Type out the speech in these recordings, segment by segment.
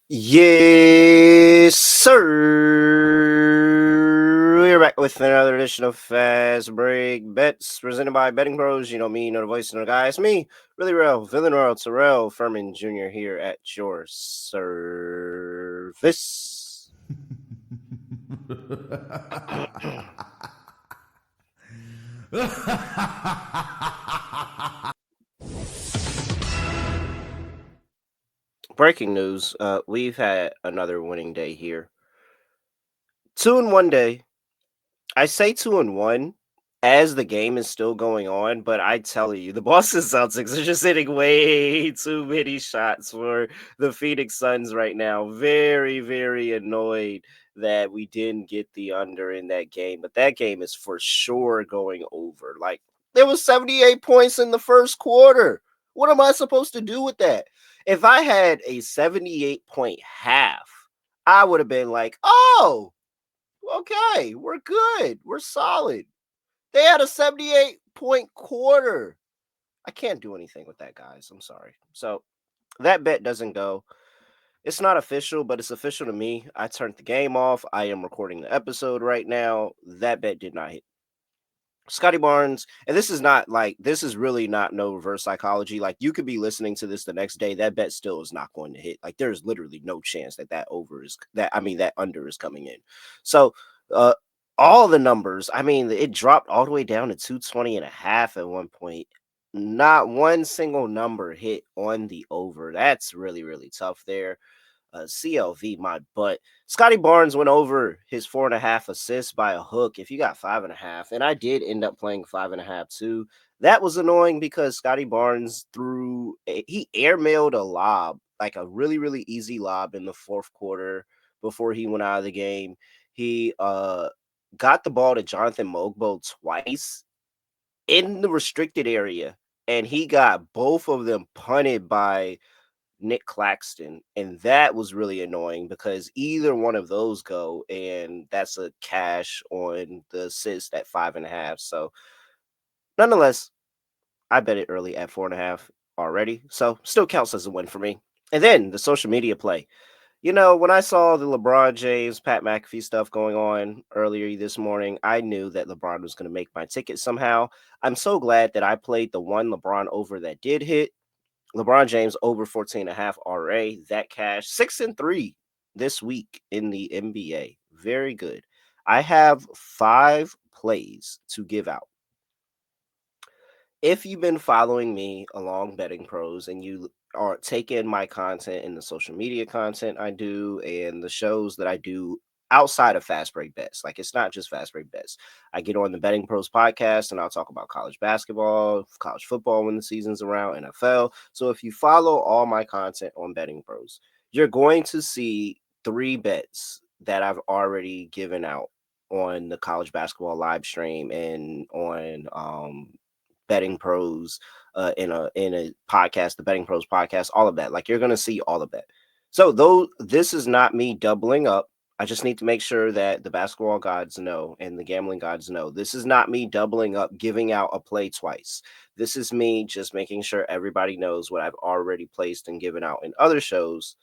Yes, sir. We're back with another edition of Fast Break Bets presented by Betting Pros. You know me, you know the voice, you know the guy. It's me, really real, Villain Royal Terrell Furman Jr. here at your service. Breaking news: we've had another winning day here. 2 in 1 day. I say 2 and 1 as the game is still going on, but I tell you, the Boston Celtics are just hitting way too many shots for the Phoenix Suns right now. Very, very annoyed that we didn't get the under in that game, but that game is for sure going over. Like, there was 78 points in the first quarter. What am I supposed to do with that? If I had a 78-point half, I would have been like, oh, okay, we're good. We're solid. They had a 78-point quarter. I can't do anything with that, guys. I'm sorry. So that bet doesn't go. It's not official, but it's official to me. I turned the game off. I am recording the episode right now. That bet did not hit. Scotty Barnes, and this is really not no reverse psychology. Like, you could be listening to this the next day, that bet still is not going to hit. Like, there's literally no chance that that under is coming in. So, uh, all the numbers, I mean, it dropped all the way down to 220.5 at one point. Not one single number hit on the over. That's really, really tough there. CLV my butt. Scotty Barnes went over his 4.5 assists by a hook. If you got 5.5, and I did end up playing 5.5 too. That was annoying because Scotty Barnes he airmailed a lob, like a really, really easy lob in the fourth quarter before he went out of the game. He got the ball to Jonathan Mogbo twice in the restricted area, and he got both of them punted by Nick Claxton, and that was really annoying because either one of those go, and that's a cash on the assist at 5.5. So, nonetheless, I bet it early at 4.5 already, so still counts as a win for me. And then the social media play. You know, when I saw the LeBron James, Pat McAfee stuff going on earlier this morning, I knew that LeBron was going to make my ticket somehow. I'm so glad that I played the one LeBron over that did hit. LeBron James over 14.5 RA. That cash 6-3 this week in the NBA. Very good. I have 5 plays to give out. If you've been following me along Betting Pros and you are taking my content and the social media content I do and the shows that I do outside of Fast Break Bets, like, it's not just Fast Break Bets. I get on the Betting Pros podcast and I'll talk about college basketball, college football when the season's around, NFL. So if you follow all my content on Betting Pros, you're going to see 3 bets that I've already given out on the college basketball live stream and on Betting Pros in a podcast, the Betting Pros podcast, all of that. Like, you're gonna see all of that. So though this is not me doubling up, I just need to make sure that the basketball gods know and the gambling gods know. This is not me doubling up, giving out a play twice. This is me just making sure everybody knows what I've already placed and given out in other shows.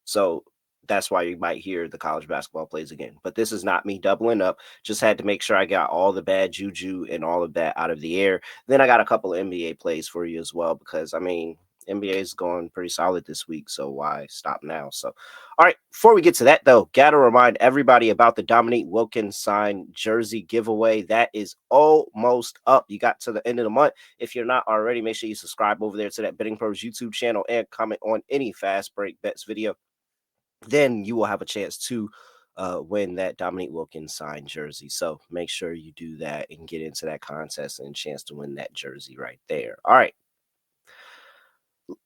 So that's why you might hear the college basketball plays again. But this is not me doubling up. Just had to make sure I got all the bad juju and all of that out of the air. Then I got a couple of NBA plays for you as well, because I mean, NBA is going pretty solid this week, so why stop now? So, all right, before we get to that though, gotta remind everybody about the Dominique Wilkins signed jersey giveaway. That is almost up. You got to the end of the month. If you're not already, make sure you subscribe over there to that Betting Pros YouTube channel and comment on any Fast Break Bets video. Then you will have a chance to win that Dominique Wilkins signed jersey. So make sure you do that and get into that contest and chance to win that jersey right there. All right,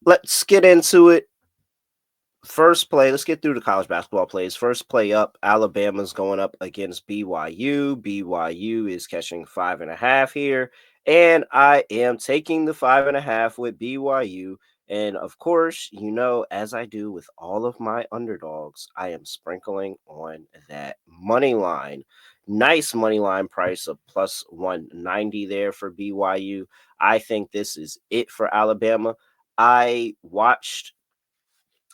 let's get into it. First play, let's get through the college basketball plays. First play up, Alabama's going up against BYU. BYU is catching 5.5 here, and I am taking the 5.5 with BYU. And of course, you know, as I do with all of my underdogs, I am sprinkling on that money line. Nice money line price of plus 190 there for BYU. I think this is it for Alabama. I watched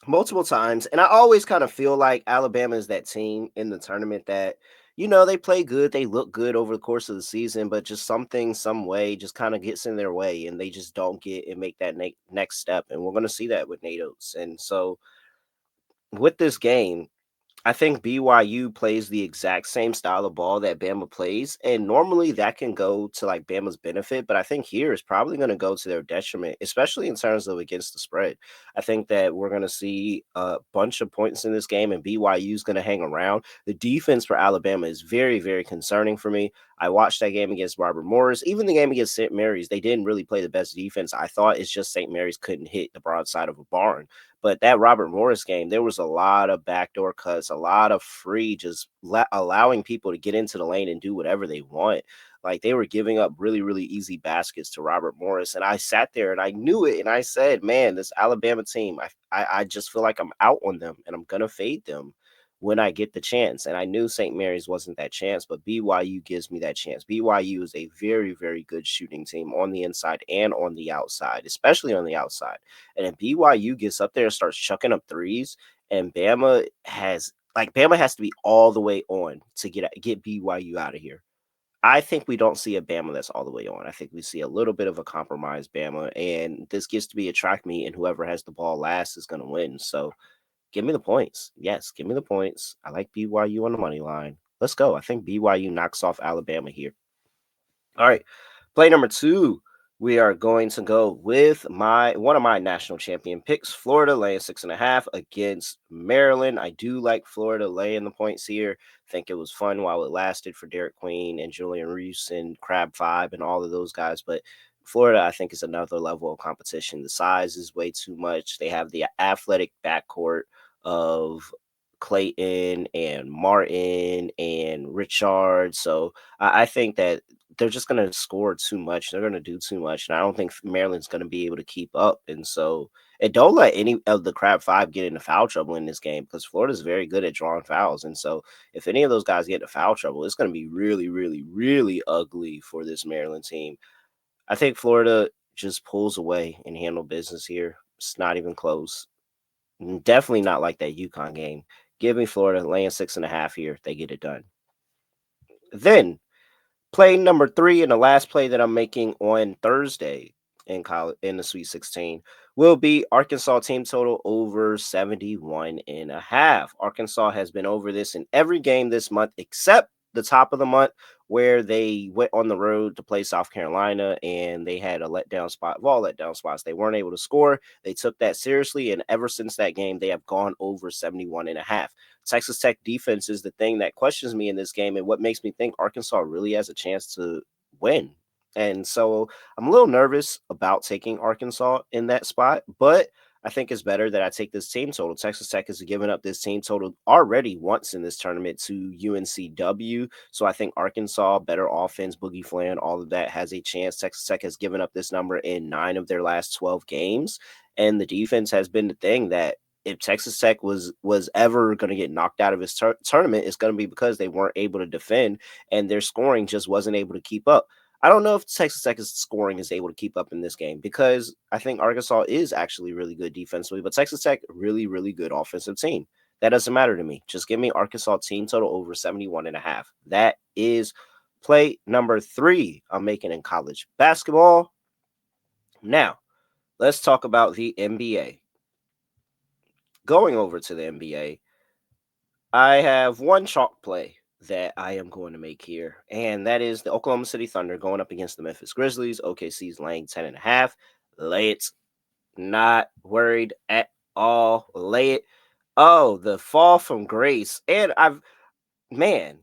multiple times. And I always kind of feel like Alabama is that team in the tournament that, they play good, they look good over the course of the season, but just something, some way just kind of gets in their way and they just don't get and make that next step. And we're going to see that with Nate Oates. And so with this game, I think BYU plays the exact same style of ball that Bama plays, and normally that can go to like Bama's benefit, but I think here is probably going to go to their detriment, especially in terms of against the spread. I think that we're going to see a bunch of points in this game, and BYU is going to hang around. The defense for Alabama is very, very concerning for me. I watched that game against Robert Morris, even the game against St. Mary's. They didn't really play the best defense. I thought it's just St. Mary's couldn't hit the broadside of a barn. But that Robert Morris game, there was a lot of backdoor cuts, a lot of free, just allowing people to get into the lane and do whatever they want. Like they were giving up really, really easy baskets to Robert Morris. And I sat there and I knew it. And I said, man, this Alabama team, I just feel like I'm out on them and I'm going to fade them when I get the chance. And I knew St. Mary's wasn't that chance, but BYU gives me that chance. BYU is a very, very good shooting team on the inside and on the outside, especially on the outside. And if BYU gets up there and starts chucking up threes, and Bama has to be all the way on to get BYU out of here. I think we don't see a Bama that's all the way on. I think we see a little bit of a compromised Bama, and this gets to be a track meet, and whoever has the ball last is going to win. So give me the points. Yes, give me the points. I like BYU on the money line. Let's go. I think BYU knocks off Alabama here. All right. Play number two. We are going to go with one of my national champion picks, Florida laying 6.5 against Maryland. I do like Florida laying the points here. I think it was fun while it lasted for Derek Queen and Julian Reese and Crab Five and all of those guys. But Florida, I think, is another level of competition. The size is way too much. They have the athletic backcourt of Clayton and Martin and Richard. So I think that they're just going to score too much. They're going to do too much. And I don't think Maryland's going to be able to keep up. And don't let any of the Crab Five get into foul trouble in this game because Florida's very good at drawing fouls. And so if any of those guys get into foul trouble, it's going to be really, really, really ugly for this Maryland team. I think Florida just pulls away and handle business here. It's not even close. Definitely not like that UConn game. Give me Florida laying 6.5 here. They get it done. Then play number three and the last play that I'm making on Thursday in the Sweet 16 will be Arkansas team total over 71.5. Arkansas has been over this in every game this month except the top of the month where they went on the road to play South Carolina and they had a letdown spot of all letdown spots. They weren't able to score. They took that seriously. And ever since that game, they have gone over 71.5. Texas Tech defense is the thing that questions me in this game and what makes me think Arkansas really has a chance to win. And so I'm a little nervous about taking Arkansas in that spot, but I think it's better that I take this team total. Texas Tech has given up this team total already once in this tournament to UNCW. So I think Arkansas, better offense, Boogie Flan, all of that has a chance. Texas Tech has given up this number in 9 of their last 12 games. And the defense has been the thing that if Texas Tech was ever going to get knocked out of this tournament, it's going to be because they weren't able to defend and their scoring just wasn't able to keep up. I don't know if Texas Tech's scoring is able to keep up in this game because I think Arkansas is actually really good defensively, but Texas Tech, really, really good offensive team. That doesn't matter to me. Just give me Arkansas team total over 71.5. That is play number three I'm making in college basketball. Now, let's talk about the NBA. Going over to the NBA, I have one chalk play that I am going to make here, and that is the Oklahoma City Thunder going up against the Memphis Grizzlies. OKC's laying 10.5. Lay it. Not worried at all. Lay it. Oh, the fall from grace. And man,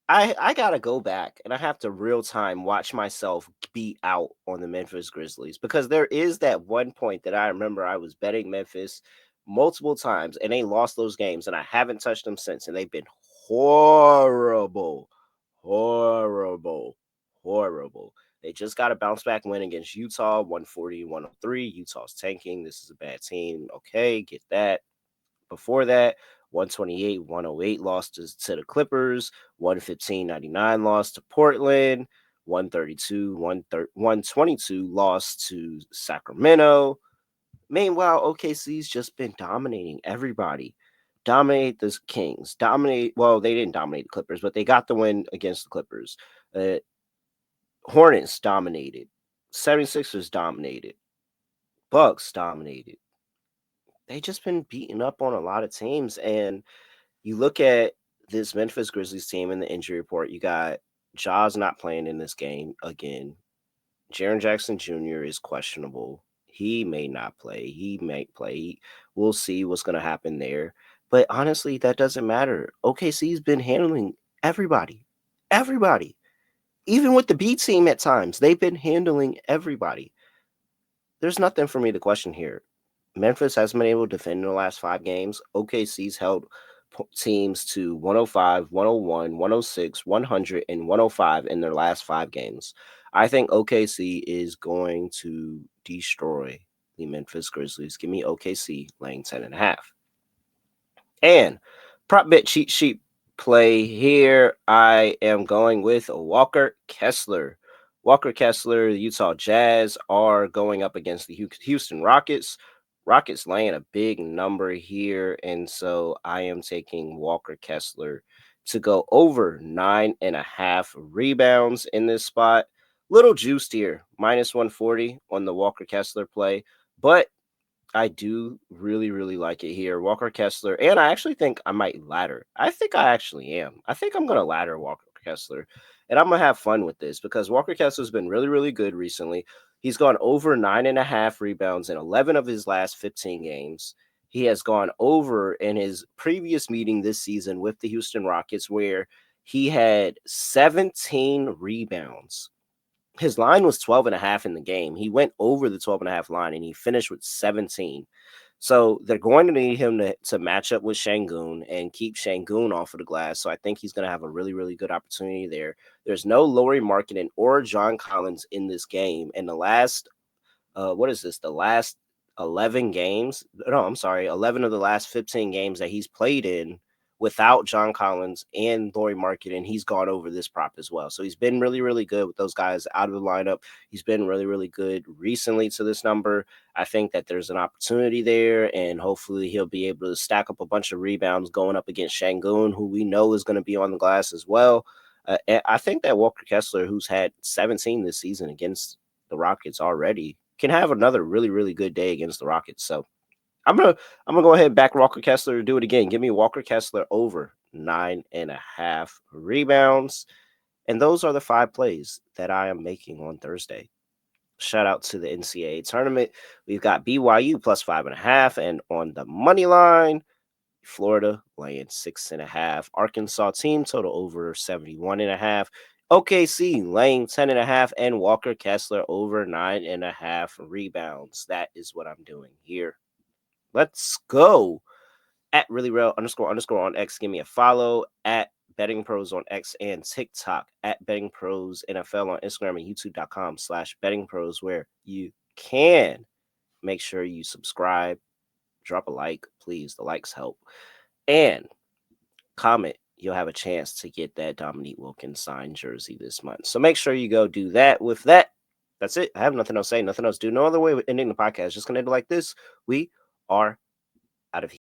I gotta go back and I have to real time watch myself be out on the Memphis Grizzlies because there is that one point that I remember I was betting Memphis multiple times and they lost those games and I haven't touched them since and they've been horrible, horrible, horrible. They just got a bounce back win against Utah, 140-103. Utah's tanking. This is a bad team. Okay, get that. Before that, 128-108 lost to the Clippers, 115-99 lost to Portland, 132-122 lost to Sacramento. Meanwhile, OKC's just been dominating everybody. Dominate the Kings. Dominate. Well, they didn't dominate the Clippers, but they got the win against the Clippers. Uh, Hornets dominated. 76ers dominated. Bucks dominated. They just been beating up on a lot of teams. And you look at this Memphis Grizzlies team in the injury report, you got Jaws not playing in this game again. Jaren Jackson Jr. is questionable. He may not play. He may play. We'll see what's going to happen there. But honestly, that doesn't matter. OKC's been handling everybody. Everybody. Even with the B team at times, they've been handling everybody. There's nothing for me to question here. Memphis hasn't been able to defend in the last 5 games. OKC's held teams to 105, 101, 106, 100, and 105 in their last 5 games. I think OKC is going to destroy the Memphis Grizzlies. Give me OKC laying 10.5. And prop bet cheat sheet play here. I am going with Walker Kessler. Walker Kessler, the Utah Jazz are going up against the Houston Rockets. Rockets laying a big number here. And so I am taking Walker Kessler to go over 9.5 rebounds in this spot. Little juiced here, minus 140 on the Walker Kessler play. But I do really, really like it here. Walker Kessler, and I actually think I might ladder. I think I actually am. I think I'm going to ladder Walker Kessler, and I'm going to have fun with this because Walker Kessler's been really, really good recently. He's gone over 9.5 rebounds in 11 of his last 15 games. He has gone over in his previous meeting this season with the Houston Rockets, where he had 17 rebounds. His line was 12.5 in the game. He went over the 12.5 line and he finished with 17. So they're going to need him to match up with Şengün and keep Şengün off of the glass. So I think he's going to have a really, really good opportunity there. There's no Lauri Markkanen or John Collins in this game. And the last what is this? The last 11 games? No, I'm sorry, 11 of the last 15 games that he's played in without John Collins and Lauri Markkanen, he's gone over this prop as well. So he's been really, really good with those guys out of the lineup. He's been really, really good recently to this number. I think that there's an opportunity there, and hopefully he'll be able to stack up a bunch of rebounds going up against Şengün, who we know is going to be on the glass as well. And I think that Walker Kessler, who's had 17 this season against the Rockets already, can have another really, really good day against the Rockets. So I'm gonna go ahead and back Walker Kessler to do it again. Give me Walker Kessler over 9.5 rebounds. And those are the 5 plays that I am making on Thursday. Shout out to the NCAA tournament. We've got BYU plus 5.5, and on the money line, Florida laying 6.5. Arkansas team total over 71.5. OKC laying 10.5, and Walker Kessler over 9.5 rebounds. That is what I'm doing here. Let's go. At really real __ on X. Give me a follow at Betting Pros on X and TikTok at Betting Pros NFL on Instagram and YouTube.com/Betting Pros, where you can make sure you subscribe, drop a like, please. The likes help. And comment. You'll have a chance to get that Dominique Wilkins signed jersey this month. So make sure you go do that. With that, that's it. I have nothing else to say, nothing else to do. No other way of ending the podcast. Just going to end it like this. We are out of here.